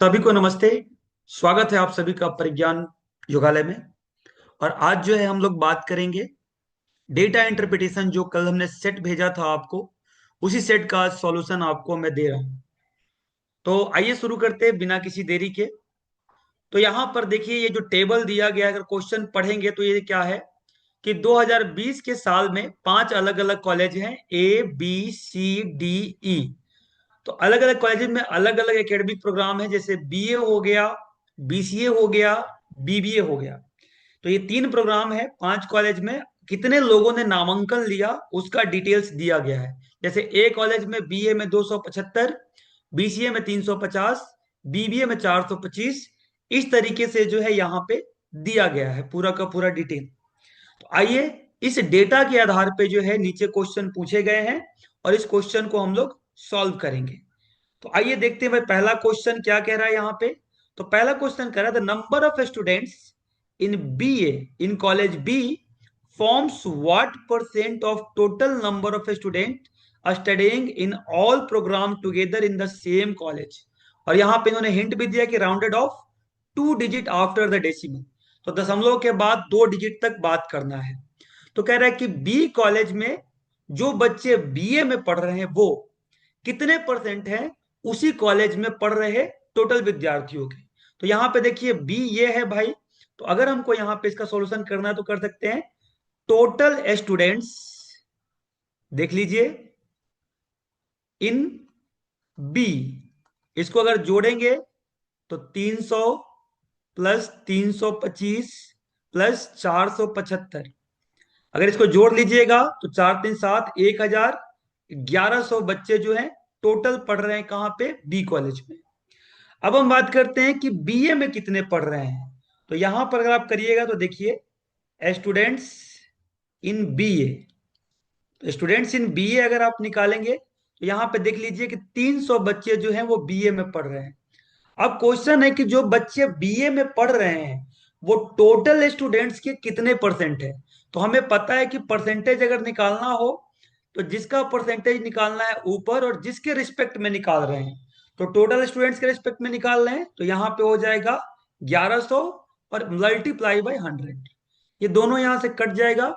सभी को नमस्ते। स्वागत है आप सभी का परिज्ञान योगालय में। और आज जो है हम लोग बात करेंगे डेटा इंटरप्रिटेशन। जो कल हमने सेट भेजा था आपको, उसी सेट का सॉल्यूशन आपको मैं दे रहा हूं। तो आइए शुरू करते हैं बिना किसी देरी के। तो यहाँ पर देखिए, ये जो टेबल दिया गया है, अगर क्वेश्चन पढ़ेंगे तो ये क्या है कि 2020 के साल में पांच अलग अलग कॉलेज हैं, A B C D E। तो अलग अलग कॉलेज में अलग अलग एकेडमिक प्रोग्राम है, जैसे बीए हो गया, बीसीए हो गया, बीबीए हो गया। तो ये तीन प्रोग्राम है पांच कॉलेज में। कितने लोगों ने नामांकन लिया उसका डिटेल्स दिया गया है। जैसे ए कॉलेज में बीए में 275, बीसीए में 350, बीबीए में 425। इस तरीके से जो है यहाँ पे दिया गया है पूरा का पूरा डिटेल। तो आइए, इस डेटा के आधार पे जो है नीचे क्वेश्चन पूछे गए हैं और इस क्वेश्चन को हम लोग सॉल्व करेंगे। तो आइए देखते हैं भाई, पहला क्वेश्चन क्या कह रहा है यहाँ पे। तो पहला क्वेश्चन कह रहा है the number of students in BA in college B forms what percent of total number of student studying in all program together in the same college. और यहाँ पे इन्होंने हिंट भी दिया कि rounded off 2 digit after the decimal. तो दशमलव के बाद 2 डिजिट तक बात करना है। तो कह रहा है कि बी कॉलेज में जो बच्चे बीए में पढ़ रहे हैं वो कितने परसेंट हैं उसी कॉलेज में पढ़ रहे टोटल विद्यार्थियों के। तो यहां पे देखिए बी ये है भाई। तो अगर हमको यहां पे इसका सॉल्यूशन करना है तो कर सकते हैं। टोटल स्टूडेंट्स, देख लीजिए, इन बी, इसको अगर जोड़ेंगे तो 300 प्लस 325 प्लस 475। अगर इसको जोड़ लीजिएगा तो 4 3 7 1000, 1100 बच्चे जो हैं टोटल पढ़ रहे हैं कहाँ पे, बी कॉलेज में। अब हम बात करते हैं कि बीए में कितने पढ़ रहे हैं। तो यहां पर अगर आप करिएगा तो देखिए, स्टूडेंट्स इन बीए, तो स्टूडेंट्स इन बीए अगर आप निकालेंगे तो यहां पे देख लीजिए कि 300 बच्चे जो हैं वो बीए में पढ़ रहे हैं। अब क्वेश्चन है कि जो बच्चे बीए में पढ़ रहे हैं वो टोटल स्टूडेंट्स के कितने परसेंट है। तो हमें पता है कि परसेंटेज अगर निकालना हो तो जिसका परसेंटेज निकालना है ऊपर और जिसके रिस्पेक्ट में निकाल रहे हैं, तो टोटल स्टूडेंट्स के रिस्पेक्ट में निकाल रहे हैं तो यहाँ पे हो जाएगा 1100 और मल्टीप्लाई बाय 100। ये दोनों यहां से कट जाएगा।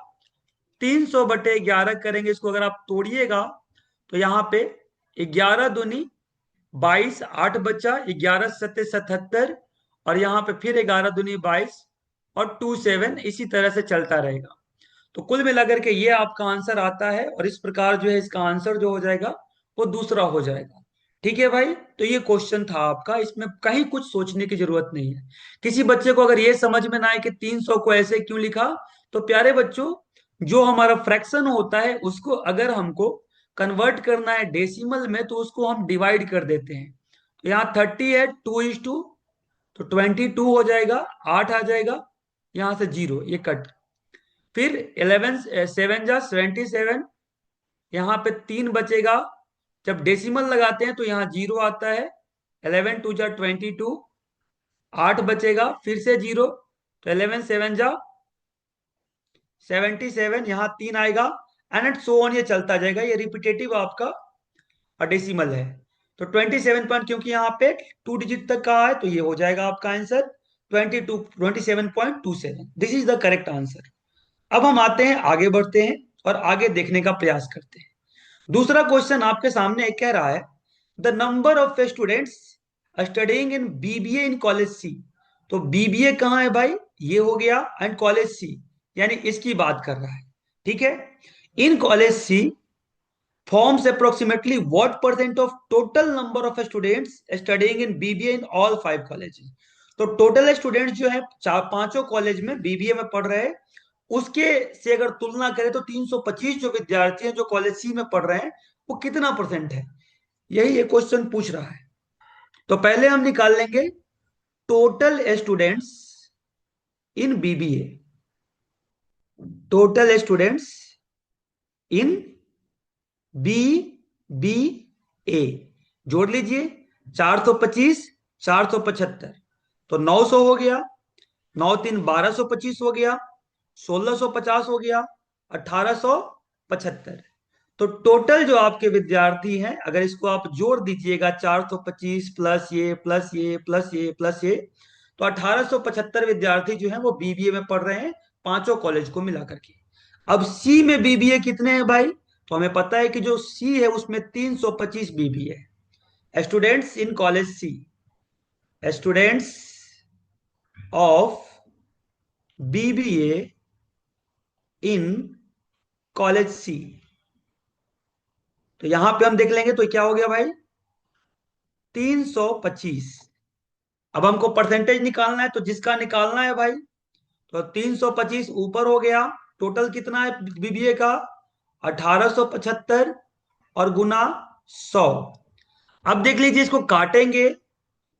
300/11 करेंगे इसको, अगर आप तोड़िएगा तो यहाँ पे 11 दूनी 22, 8 बचा, 11 सत्ते 77। और यहाँ पे फिर 11 दूनी 22 और 27, इसी तरह से चलता रहेगा। तो कुल मिलाकर के ये आपका आंसर आता है और इस प्रकार जो है इसका आंसर जो हो जाएगा वो दूसरा हो जाएगा। ठीक है भाई, तो ये क्वेश्चन था आपका, इसमें कहीं कुछ सोचने की जरूरत नहीं है। किसी बच्चे को अगर ये समझ में ना आए कि 300 को ऐसे क्यों लिखा, तो प्यारे बच्चों, जो हमारा फ्रैक्शन होता है उसको अगर हमको कन्वर्ट करना है डेसिमल में तो उसको हम डिवाइड कर देते हैं। तो यहाँ 30 है, 2:2, तो 22 हो जाएगा, 8 आ जाएगा, यहां से 0 ये कट। फिर 11 7 जा 77, यहाँ पे 3 बचेगा। जब डेसिमल लगाते हैं तो यहाँ 0 आता है। 11 2 जा 22, 8 बचेगा, फिर से 0, तो 11 7 जा 77, यहाँ 3 आएगा। एंड सो ऑन, ये चलता जाएगा, ये रिपीटेटिव आपका डेसिमल है। तो 27 पॉइंट, क्योंकि यहाँ पे 2 डिजिट तक का है तो ये हो जाएगा आपका answer 27.27। This is the correct answer. अब हम आते हैं, आगे बढ़ते हैं और आगे देखने का प्रयास करते हैं। दूसरा क्वेश्चन आपके सामने एक कह रहा है the number of students studying in BBA in college C. तो बीबीए कहाँ है भाई, ये हो गया, एंड कॉलेज सी यानी इसकी बात कर रहा है। ठीक है, in college C forms approximately what percent of total number of students studying in BBA in all 5 colleges। तो टोटल स्टूडेंट्स जो है चार पांचों कॉलेज में बीबीए में पढ़ रहे हैं, उसके से अगर तुलना करें तो 325 जो विद्यार्थी हैं जो कॉलेज सी में पढ़ रहे हैं वो कितना परसेंट है, यही ये क्वेश्चन पूछ रहा है। तो पहले हम निकाल लेंगे total students in BBA, total students in B B A, जोड़ लीजिए, 425 475, तो 900 हो गया, 9 3 1225 हो गया, 1650 हो गया, 1875। तो टोटल जो आपके विद्यार्थी हैं, अगर इसको आप जोड़ दीजिएगा 425 प्लस ये प्लस ये प्लस ये प्लस ये, तो 1875 विद्यार्थी जो हैं वो बीबीए में पढ़ रहे हैं, पांचों कॉलेज को मिला करके। अब सी में बीबीए कितने हैं भाई? तो हमें पता है कि जो सी है उसमें 325 बीबीए है। Students in college C, students of BBA in college C. तो यहां पे हम देख लेंगे तो क्या हो गया भाई, 325। अब हमको परसेंटेज निकालना है, तो जिसका निकालना है भाई, तो 325 ऊपर हो गया, टोटल कितना है बीबीए का, 1875 और गुना 100। अब देख लीजिए, इसको काटेंगे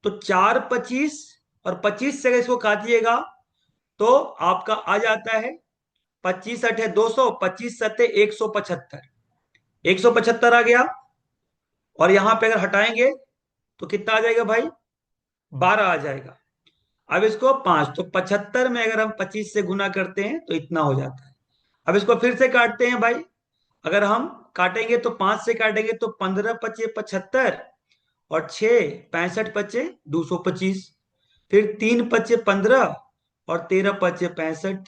तो 4 25 और 25 से अगर इसको काटिएगा तो आपका आ जाता है 25 × 8 = 200, 25 × 7 = 175, 175 आ गया। और यहां पे अगर हटाएंगे तो कितना आ जाएगा भाई, 12 आ जाएगा। अब इसको 5, तो 75 में अगर हम 25 से गुना करते हैं तो इतना हो जाता है। अब इसको फिर से काटते हैं भाई, अगर हम काटेंगे तो 5 से काटेंगे तो 15 × 5 = 75 और 6 65 × 5 = 225, फिर 3 × 5 = 15 और 13 × 5 = 65,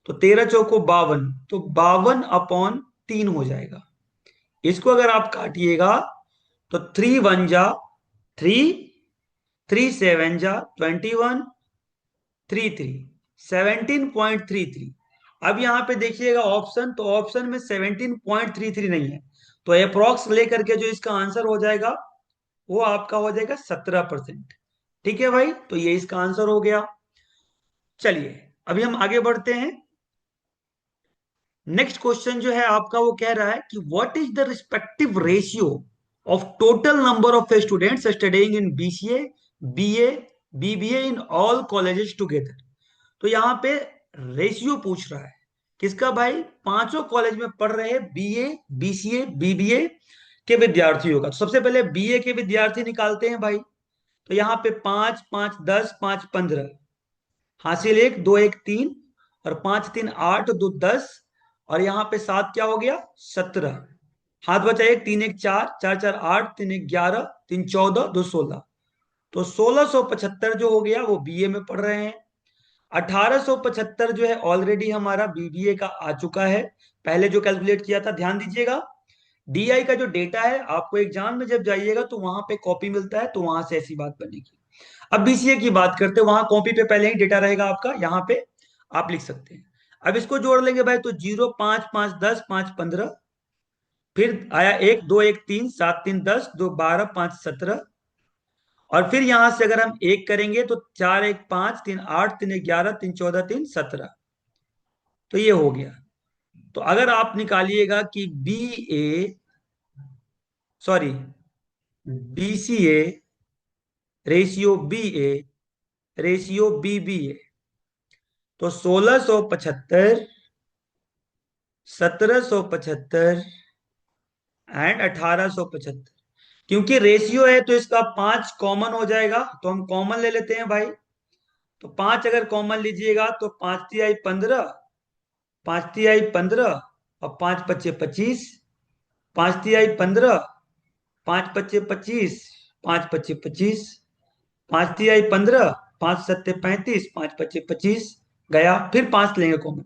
तो 13 चौको 52, तो 52/3 हो जाएगा। इसको अगर आप काटिएगा तो 3 1 जा 3, 3 7 जा 21, 33, 17.33। अब यहां पे देखिएगा ऑप्शन, तो ऑप्शन में 17.33 नहीं है, तो अप्रोक्स लेकर के जो इसका आंसर हो जाएगा वो आपका हो जाएगा 17%। ठीक है भाई, तो ये इसका आंसर हो गया। चलिए अभी हम आगे बढ़ते हैं। नेक्स्ट क्वेश्चन जो है आपका वो कह रहा है कि what is the respective ratio of total number of students studying in BCA, BA, BBA in all colleges together. तो यहां पे रेशियो पूछ रहा है किसका भाई, पांचों कॉलेज में पढ़ रहे बीए, बीसीए, बीबीए के विद्यार्थियों का। तो सबसे पहले बीए के विद्यार्थी निकालते हैं भाई। तो यहां पे 5 5 10 5 15, हासिल 1 2 1 3 और 5 3 8 2 10 और यहाँ पे 7 क्या हो गया, 17। हाथ बचा 1 3 1 4 4 4 8 3 1 11 3 14 2 16, तो 1675 जो हो गया वो बीए में पढ़ रहे हैं। 1875 जो है ऑलरेडी हमारा बीबीए का आ चुका है, पहले जो कैलकुलेट किया था। ध्यान दीजिएगा, डीआई का जो डेटा है आपको एग्जाम में जब जाइएगा तो वहां पे कॉपी मिलता है, तो वहां से ऐसी बात बनेगी। अब बीसीए की बात करते हैं, वहां कॉपी पे पहले ही डेटा रहेगा आपका, यहाँ पे आप लिख सकते हैं। अब इसको जोड़ लेंगे भाई, तो 0 5 5 10 5 15, फिर आया 1 2 1 3 7 3 10 2 12 5 17, और फिर यहां से अगर हम एक करेंगे तो 4 1 5 3 8 3 1 11 3 14 3 17, तो ये हो गया। तो अगर आप निकालिएगा कि B A, sorry, BCA ratio B A ratio BBA, तो 1675, 1775 एंड 1875। क्योंकि रेशियो है तो इसका 5 कॉमन हो जाएगा, तो हम कॉमन ले लेते हैं भाई। तो 5 अगर कॉमन लीजिएगा तो 5 तिहाई 15, 5 तिहाई 15 और 5 पच्चे 25, 5 तिहाई 15, 5 पच्चे 25, 5 पच्चे 25, 5 तिहाई 15, 5 सत्ते 35, 5 पच्चे 25 गया, फिर 5 लेंगे कॉमन।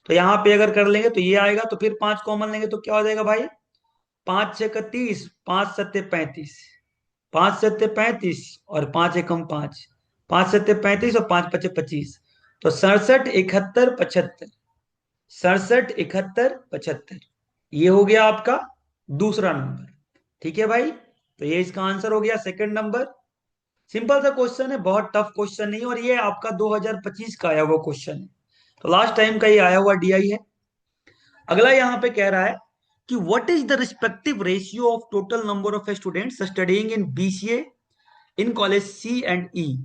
तो यहां पे अगर कर लेंगे तो ये आएगा, तो फिर 5 कॉमन लेंगे तो क्या हो जाएगा भाई, 5 6 30, 5 सत्ते 35, 5 सत्ते 35 और 5 एकम 5, 5 सत्ते 35 और 5 पच्चे 25, तो 67 71 75, 67 71 75, ये हो गया आपका दूसरा नंबर। ठीक है भाई, तो ये इसका आंसर हो गया सेकंड नंबर। सिंपल सा क्वेश्चन है, बहुत टफ क्वेश्चन नहीं है, और ये आपका 2025 का आया हुआ क्वेश्चन है, तो लास्ट टाइम का ये आया हुआ डीआई है। अगला यहां पे कह रहा है कि what is the respective ratio of total number of students studying in BCA in college C and E.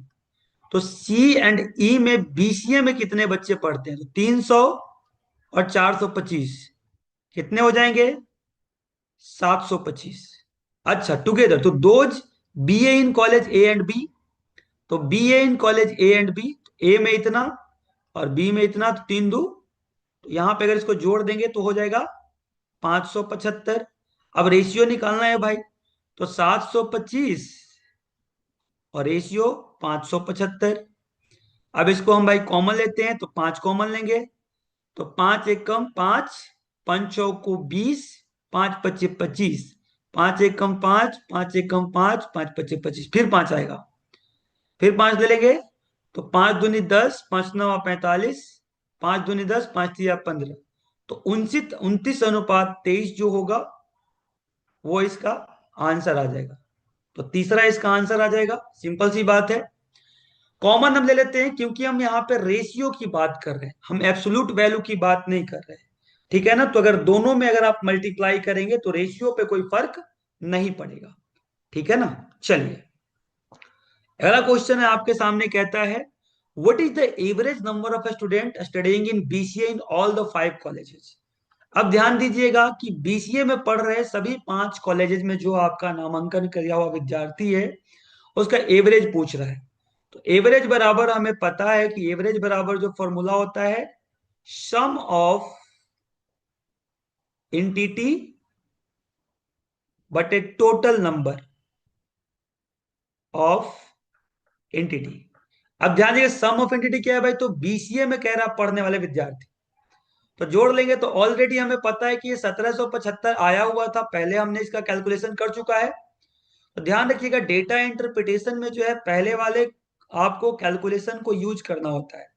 तो सी एंड ई में बीसीए में कितने बच्चे पढ़ते हैं, तो 300 और 425 कितने हो जाएंगे, 725। अच्छा टुगेदर, तो those BA in college A and B, तो BA in college A and B, A में इतना और बी में इतना, तो 3 2, तो यहां पे अगर इसको जोड़ देंगे तो हो जाएगा 575। अब रेशियो निकालना है भाई, तो 725 और रेशियो 575। अब इसको हम भाई कॉमन लेते हैं, तो 5 कॉमन लेंगे, तो 5 एकम 5, 5 चौको 20, 5 पच्चे 25, 5 एकम 5, 5 एकम 5, 5 पच्चे 25, फिर 5 आएगा, फिर 5 ले लेंगे, तो 5 दूनी 10, 5 नवा 45, 5 दूनी 10, 5 तिया 15, तो 29:23 जो होगा वो इसका आंसर आ जाएगा। तो तीसरा इसका आंसर आ जाएगा, सिंपल सी बात है। कॉमन हम ले लेते हैं क्योंकि हम यहाँ पे रेशियो की बात कर रहे हैं, हम एब्सोल्यूट वैल्यू की बात नहीं कर रहे हैं, ठीक है ना। तो अगर दोनों में अगर आप मल्टीप्लाई करेंगे तो रेशियो पे कोई फर्क नहीं पड़ेगा, ठीक है ना। चलिए, अगला क्वेश्चन है आपके सामने, कहता है what is the average number of student studying in BCA in all the 5 colleges. अब ध्यान दीजिएगा कि बीसीए में पढ़ रहे सभी 5 कॉलेजेस में जो आपका नामांकन किया हुआ विद्यार्थी है उसका एवरेज पूछ रहा है। तो एवरेज बराबर हमें पता है कि एवरेज बराबर जो फॉर्मूला होता है, सम ऑफ एंटिटी बटे टोटल नंबर ऑफ एंटिटी। अब ध्यान दीजिए, सम ऑफ एंटिटी क्या है भाई, तो बीसीए में कह रहा पढ़ने वाले विद्यार्थी, तो जोड़ लेंगे, तो ऑलरेडी हमें पता है कि ये 1775 आया हुआ था, पहले हमने इसका कैलकुलेशन कर चुका है। तो ध्यान रखिएगा, डेटा इंटरप्रिटेशन में जो है पहले वाले आपको कैलकुलेशन को यूज करना होता है।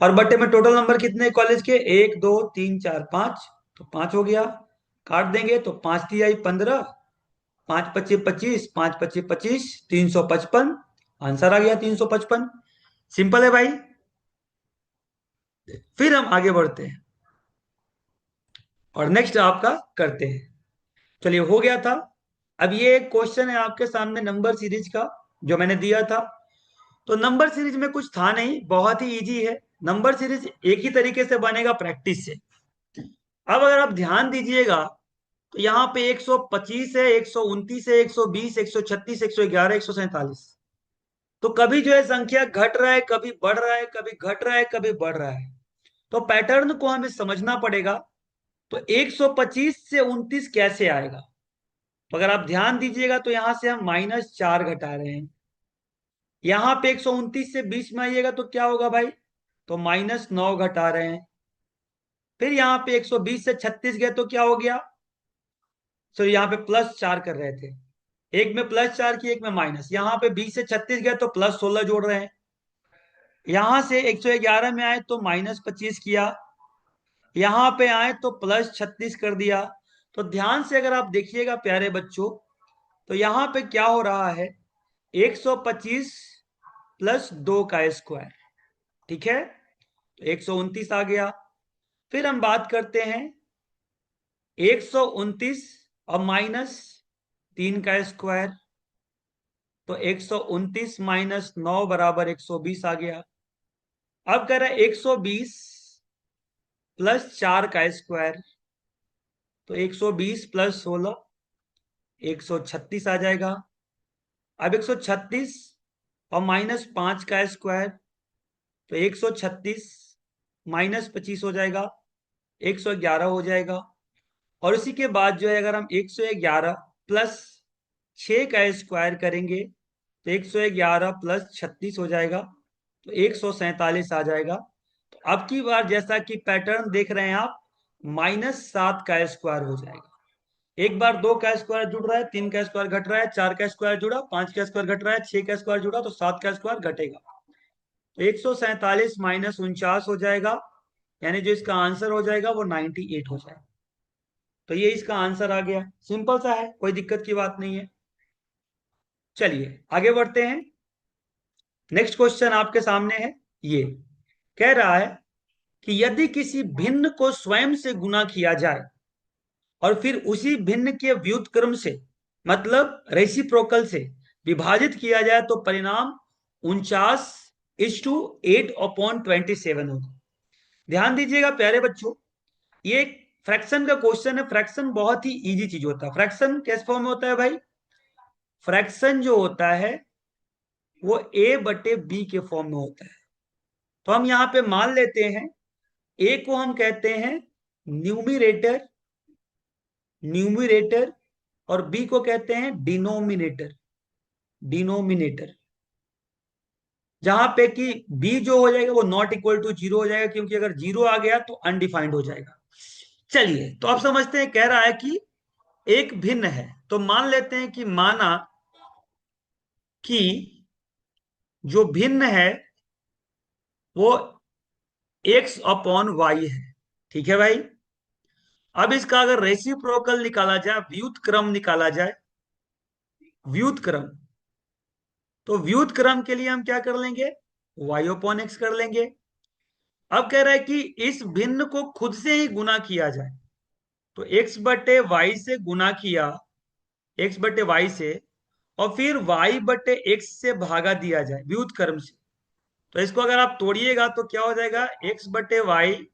और बट्टे में टोटल नंबर कितने कॉलेज के, 1 2 3 4 5, तो 5 हो गया, काट देंगे, तो 5 तिहाई 15, 5 पच्चे 25, 5 पच्चे 25, 355, आंसर आ गया 355। सिंपल है भाई। फिर हम आगे बढ़ते हैं और नेक्स्ट आपका करते हैं। चलिए, हो गया था। अब ये एक क्वेश्चन है आपके सामने नंबर सीरीज का, जो मैंने दिया था। तो नंबर सीरीज में कुछ था नहीं, बहुत ही इजी है। नंबर सीरीज एक ही तरीके से बनेगा, प्रैक्टिस से। अब अगर आप ध्यान दीजिएगा, तो यहाँ पे 125 है, 129 है, 120, 136, 111, 147। तो कभी जो है संख्या घट रहा है, कभी बढ़ रहा है, कभी घट रहा है, कभी बढ़ रहा है। तो पैटर्न को हमें समझना पड़ेगा। तो 125 से 29 कैसे आएगा, तो अगर आप ध्यान दीजिएगा तो यहां से हम -4 घटा रहे हैं। यहां पे 129 से 20 में आइएगा तो क्या होगा भाई, तो -9 घटा रहे हैं। फिर यहाँ पे 120 से 36 गए तो क्या हो गया, तो यहाँ पे +4 कर रहे थे, एक में +4 की, एक में माइनस। यहाँ पे 20 से 36 गए तो +16 जोड़ रहे हैं। यहां से 111 में आए तो -25 किया, यहां पे आए तो +36 कर दिया। तो ध्यान से अगर आप देखिएगा प्यारे बच्चों, तो यहां पे क्या हो रहा है, 125 + 2 का स्क्वायर, ठीक है, तो 129 आ गया। फिर हम बात करते हैं 129 और -3 का स्क्वायर, तो 129 -9 बराबर 120 आ गया। अब कह रहा है 120 + 4 का स्क्वायर, तो 120 + 16, 136 आ जाएगा। अब 136 और -5 का स्क्वायर, तो 136 -25 हो जाएगा, 111 हो जाएगा। और इसी के बाद जो है, अगर हम 111 + 6 का स्क्वायर करेंगे, तो 111 + 36 हो जाएगा, तो 147 आ जाएगा। तो अब की बार जैसा कि पैटर्न देख रहे हैं आप, -7 का स्क्वायर हो जाएगा। एक बार 2 का स्क्वायर जुड़ रहा है, 3 का स्क्वायर घट रहा है, 4 का स्क्वायर जुड़ा, 5 का स्क्वायर घट रहा है, 6 का स्क्वायर जुड़ा, तो 7 का स्क्वायर घटेगा। तो 147 -49 हो जाएगा, यानी जो इसका आंसर हो जाएगा वो 98 हो जाएगा। तो ये इसका आंसर आ गया, सिंपल सा है, कोई दिक्कत की बात नहीं है। चलिए आगे बढ़ते हैं। नेक्स्ट क्वेश्चन आपके सामने है, ये कह रहा है कि यदि किसी भिन्न को स्वयं से गुना किया जाए और फिर उसी भिन्न के व्युत्क्रम से, मतलब रेसिप्रोकल से विभाजित किया जाए, तो परिणाम 49:8/27 होगा। ध्यान दीजिएगा प्यारे बच्चों, ये फ्रैक्शन का क्वेश्चन है। फ्रैक्शन बहुत ही इजी चीज होता है। फ्रैक्शन किस फॉर्म में होता है भाई, फ्रैक्शन जो होता है वो a/b के फॉर्म में होता है। तो हम यहां पे मान लेते हैं, a को हम कहते हैं न्यूमिरेटर न्यूमरेटर, और बी को कहते हैं डिनोमिनेटर। डिनोमिनेटर, जहां पे कि बी जो हो जाएगा वो नॉट इक्वल टू जीरो हो जाएगा, क्योंकि अगर जीरो आ गया तो अनडिफाइंड हो जाएगा। चलिए, तो आप समझते हैं, कह रहा है कि एक भिन्न है, तो मान लेते हैं कि माना कि जो भिन्न है वो एक्स अपॉन वाई है। ठीक है भाई। अब इसका अगर रेसिप्रोकल निकाला जाए, व्युत्क्रम निकाला जाए, व्युत्क्रम, तो व्युत्क्रम के लिए हम क्या कर लेंगे, वाई अपॉन एक्स कर लेंगे। अब कह रहा है कि इस भिन्न को खुद से ही गुना किया जाए, तो एक्स बटे वाई से गुना किया, एक्स बटे वाई से, और फिर वाई बटे एक्स से भागा दिया जाए व्युत्क्रम से। तो इसको अगर आप तोड़िएगा तो क्या हो जाएगा, एक्स बटे वाई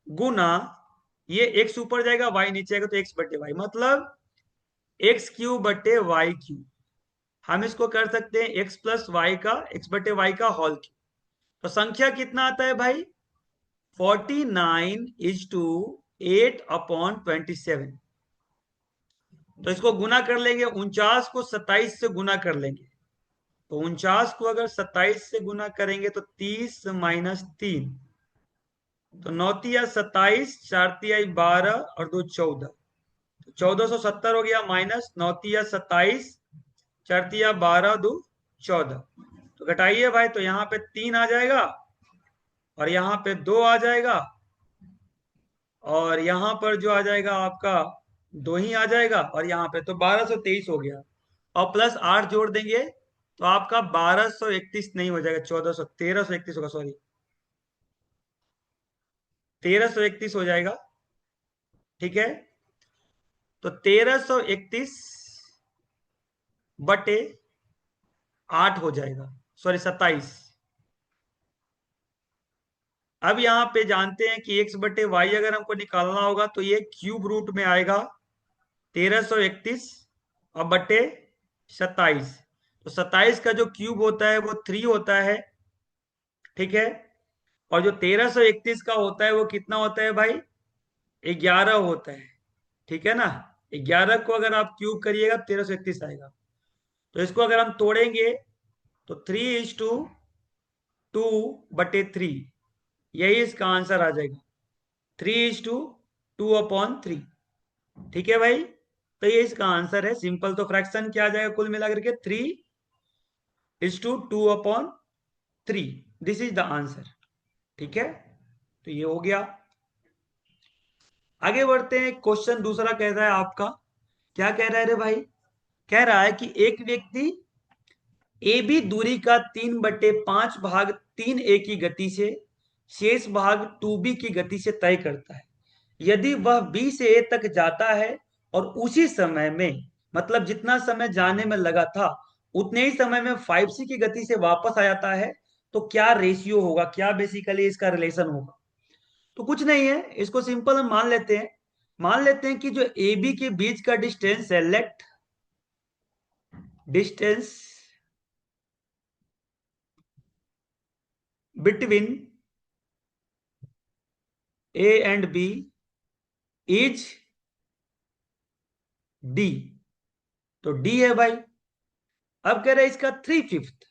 गुना, ये एक्स ऊपर जाएगा वाई नीचे आएगा, तो एक्स बटे वाई मतलब एक्स क्यू बटे वाई क्यू। हम इसको कर सकते हैं एक्स प्लस वाई का, एक्स बटे वाई का होल क्यू। तो संख्या कितना आता है भाई, 49:8/27। तो इसको गुना कर लेंगे, 49 को 27 से गुना कर लेंगे, तो 49 को अगर 27 से गुना करेंगे तो 30 - 3, तो 9×3 = 27, 4×3 = 12 और 2 = 14, तो 1470 हो गया, माइनस 9×3 = 27, 4×3 = 12, 2 = 14। तो घटाइए भाई, तो यहाँ पे 3 आ जाएगा और यहाँ पे 2 आ जाएगा, और यहाँ पर जो आ जाएगा आपका 2 ही आ जाएगा, और यहाँ पे तो 1223 हो गया, और प्लस 8 जोड़ देंगे तो आपका 1231 नहीं हो जाएगा, 1331 होगा, सॉरी 1331 हो जाएगा। ठीक है, तो 1331 बटे 8 हो जाएगा, सॉरी 27। अब यहाँ पे जानते हैं कि एक्स बटे वाई अगर हमको निकालना होगा तो ये क्यूब रूट में आएगा, 1331 और बटे 27। तो 27 का जो क्यूब होता है वो 3 होता है। ठीक है, और जो 1331 का होता है वो कितना होता है भाई, 11 होता है। ठीक है ना, 11 को अगर आप क्यूब करिएगा 1331 आएगा। तो इसको अगर हम तोड़ेंगे तो 3:2/3, यही इसका आंसर आ जाएगा, 3:2/3। ठीक है भाई, तो ये इसका आंसर है सिंपल। तो फ्रैक्शन क्या आ जाएगा कुल मिलाकर के, 3:2/3। This is the answer. ठीक है, तो ये हो गया। आगे बढ़ते हैं, क्वेश्चन दूसरा कह रहा है आपका, क्या कह रहा है रे भाई, कह रहा है कि एक व्यक्ति ए बी दूरी का 3/5 भाग 3a की गति से शेष भाग 2b की गति से तय करता है। यदि वह b से a तक जाता है और उसी समय में, मतलब जितना समय जाने में लगा था उतने ही समय में 5c की गति से वापस आ जाता है, तो क्या रेशियो होगा, क्या बेसिकली इसका रिलेशन होगा। तो कुछ नहीं है, इसको सिंपल हम मान लेते हैं। मान लेते हैं कि जो ए बी के बीच का डिस्टेंस है, let distance between A and B is D. तो डी है भाई। अब कह रहे हैं इसका 3/5,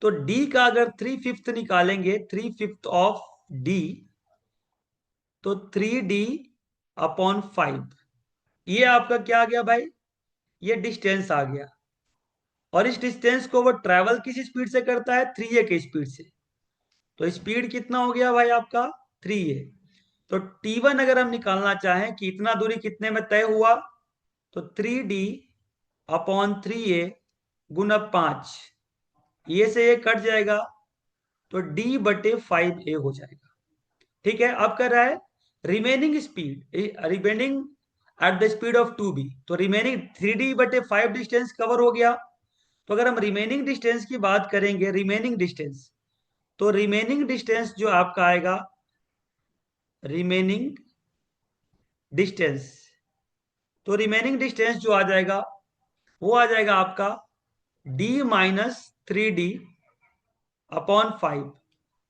तो डी का अगर 3/5 निकालेंगे, 3/5 ऑफ डी, तो 3d/5। ये आपका क्या आ गया भाई, ये डिस्टेंस आ गया। और इस डिस्टेंस को वो ट्रेवल किस स्पीड से करता है, 3a के स्पीड से। तो स्पीड कितना हो गया भाई आपका, 3a। तो t1 अगर हम निकालना चाहें कि इतना दूरी कितने में तय हुआ, तो 3d/3a गुना 5, ये से ये कट जाएगा, तो d/5a हो जाएगा। ठीक है, अब कर रहा है remaining at the speed of 2b, तो रिमेनिंग 3d/5 डिस्टेंस कवर हो गया। तो अगर हम रिमेनिंग डिस्टेंस की बात करेंगे, रिमेनिंग डिस्टेंस, तो रिमेनिंग डिस्टेंस जो आपका आएगा, रिमेनिंग डिस्टेंस, तो रिमेनिंग डिस्टेंस जो आ जाएगा वो आ जाएगा आपका d - 3d/5,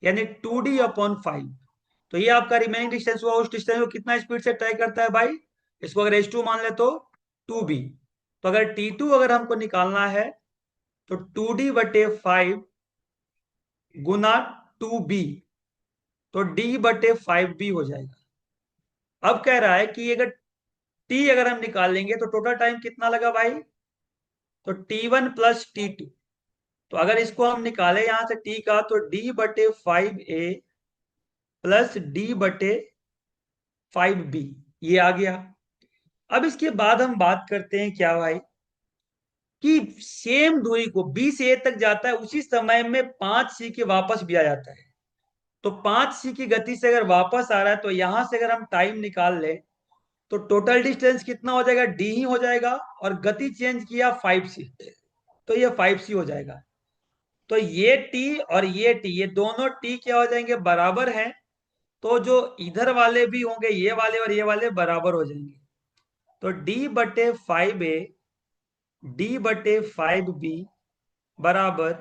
यानी 2d/5। तो ये आपका रिमेनिंग डिस्टेंस हुआ, उस डिस्टेंस को कितना स्पीड से तय करता है भाई, इसको अगर H2 मान ले तो 2B। तो अगर T2 अगर हमको निकालना है तो 2D/5 गुना 2B, तो D/5B हो जाएगा। अब कह रहा है कि अगर T अगर हम निकाल लेंगे तो टोटल टाइम कितना लगा भाई, तो T1 + T2। तो अगर इसको हम निकालें यहां से T का, तो D/5A प्लस D/5B, ये आ गया। अब इसके बाद हम बात करते हैं क्या भाई, कि सेम दूरी को B से A तक जाता है, उसी समय में 5C के वापस भी आ जाता है। तो 5C की गति से अगर वापस आ रहा है, तो यहां से अगर हम टाइम निकाल लें तो टोटल डिस्टेंस कितना हो जाएगा, D ही हो जाएगा, और गति चेंज किया 5C, तो ये 5C हो जाएगा। तो ये T और ये T, ये दोनों T क्या हो जाएंगे, बराबर हैं। तो जो इधर वाले भी होंगे, ये वाले और ये वाले बराबर हो जाएंगे। तो D/5A D/5B बराबर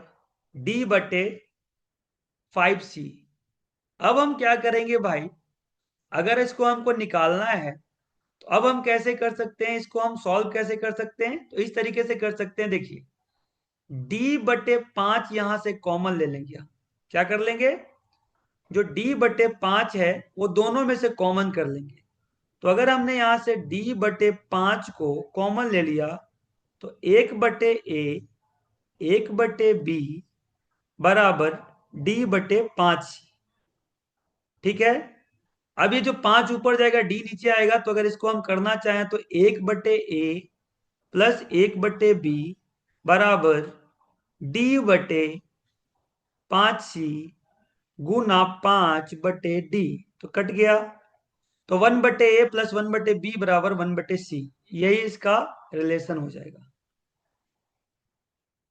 D/5C। अब हम क्या करेंगे भाई, अगर इसको हमको निकालना है तो अब हम कैसे कर सकते हैं, इसको हम सॉल्व कैसे कर सकते हैं, तो इस तरीके से कर सकते हैं। देखिए, D/5 यहां से कॉमन ले लेंगे हम। क्या कर लेंगे, जो D/5 है वो दोनों में से कॉमन कर लेंगे। तो अगर हमने यहां से D/5 को कॉमन ले लिया, तो 1/A 1/B बराबर D/5। ठीक है। अब ये जो 5 ऊपर जाएगा, D नीचे आएगा, तो अगर इसको हम करना चाहें तो 1/A प्लस 1/B बराबर D/5C गुना 5/D। तो कट गया। तो 1/A प्लस 1/B बराबर 1/C, यही इसका रिलेशन हो जाएगा।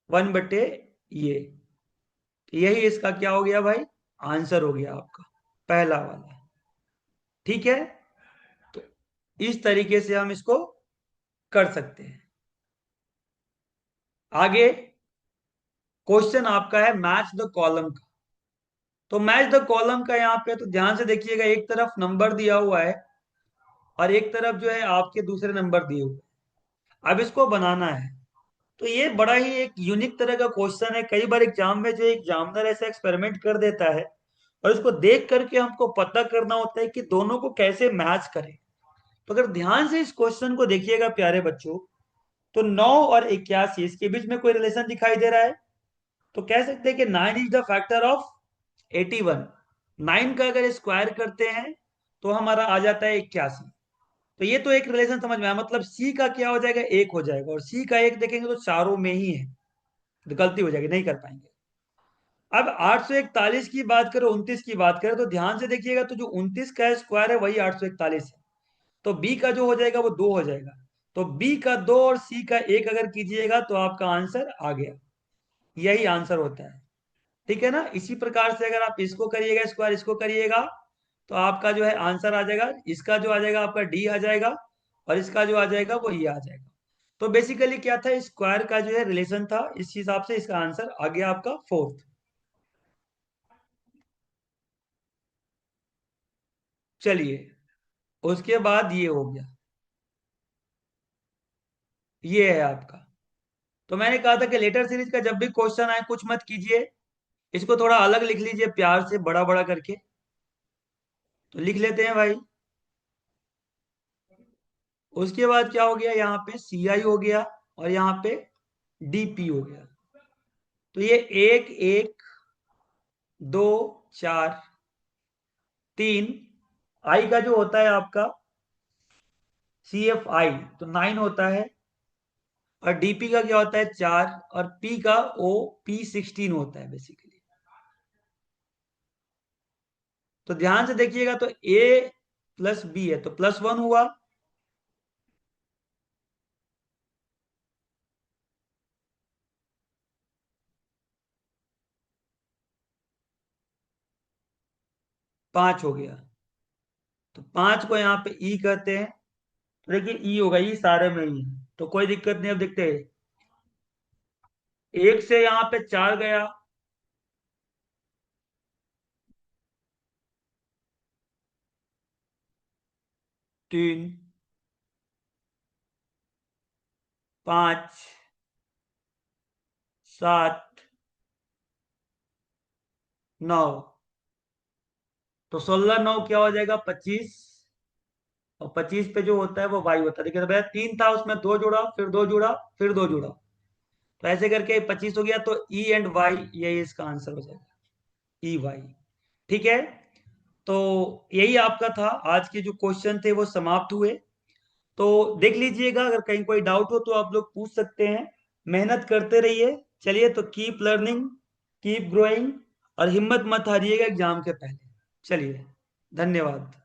1/ये, यही इसका क्या हो गया भाई, आंसर हो गया आपका, पहला वाला। ठीक है। तो इस तरीके से हम इसको कर सकते हैं। आगे क्वेश्चन आपका है मैच द कॉलम का। तो मैच द कॉलम का यहाँ पे तो ध्यान से देखिएगा, एक तरफ नंबर दिया हुआ है और एक तरफ जो है आपके दूसरे नंबर दिए हुए हैं। अब इसको बनाना है। तो ये बड़ा ही एक यूनिक तरह का क्वेश्चन है। कई बार एग्जाम में जो एग्जामिनर ऐसा एक्सपेरिमेंट कर देता है और इसको देख करके हमको पता करना होता है कि दोनों को कैसे मैच करें। तो अगर ध्यान से इस क्वेश्चन को देखिएगा प्यारे बच्चों, तो 9 और 81 इसके बीच में कोई रिलेशन दिखाई दे रहा है। तो कह सकते हैं कि 9 इज द फैक्टर ऑफ 81। 9 का अगर स्क्वायर करते हैं तो हमारा आ जाता है 81। तो ये तो एक रिलेशन समझ में आया, मतलब सी का क्या हो जाएगा, एक हो जाएगा, और सी का एक देखेंगे तो चारों में ही है, तो गलती हो जाएगी, नहीं कर पाएंगे। अब 841 की बात करें, 29 की बात करें, तो ध्यान से देखिएगा, तो जो 29 का स्क्वायर है वही 841 है। तो बी का जो हो जाएगा वो 2 हो जाएगा। तो बी का 2 और सी का 1 अगर कीजिएगा तो आपका आंसर आ गया। यही आंसर होता है। ठीक है ना। इसी प्रकार से अगर आप इसको करिएगा स्क्वायर, इसको करिएगा, तो आपका जो है आंसर आ जाएगा। इसका जो आ जाएगा आपका डी आ जाएगा, और इसका जो आ जाएगा वो ये आ जाएगा। तो बेसिकली क्या था, स्क्वायर का जो है रिलेशन था, इस हिसाब से इसका आंसर आ गया आपका फोर्थ। चलिए, उसके बाद ये हो गया, ये है आपका। तो मैंने कहा था कि लेटर सीरीज का जब भी क्वेश्चन आए कुछ मत कीजिए, इसको थोड़ा अलग लिख लीजिए, प्यार से बड़ा बड़ा करके। तो लिख लेते हैं भाई। उसके बाद क्या हो गया, यहाँ पे सी आई हो गया और यहाँ पे डीपी हो गया। तो ये 1 1 2 4 3, आई का जो होता है आपका CFI, तो 9 होता है, और डीपी का क्या होता है 4, और पी का OP16 होता है बेसिकली। तो ध्यान से देखिएगा, तो A प्लस बी है तो +1 हुआ, 5 हो गया। तो 5 को यहाँ पे ई कहते हैं। तो देखिए ई होगा, ई सारे में ही है, तो कोई दिक्कत नहीं। अब देखते हैं, एक से यहाँ पे 4 गया, 3, 5, 7, 9। तो 16 9 क्या हो जाएगा? 25। और 25 पे जो होता है वो वाई होता है। देखिए तो भैया 3 था, उसमें 2 जोड़ा, फिर 2 जोड़ा, फिर 2 जोड़ा, तो ऐसे करके 25 हो गया। तो ई एंड वाई, यही इसका आंसर हो जाएगा, ई वाई। ठीक है। तो यही आपका था, आज के जो क्वेश्चन थे वो समाप्त हुए। तो देख लीजिएगा, अगर कहीं कोई डाउट हो तो आप लोग पूछ सकते हैं। मेहनत करते रहिए। चलिए, तो कीप लर्निंग, कीप ग्रोइंग, और हिम्मत मत हारिएगा एग्जाम के पहले। चलिए, धन्यवाद।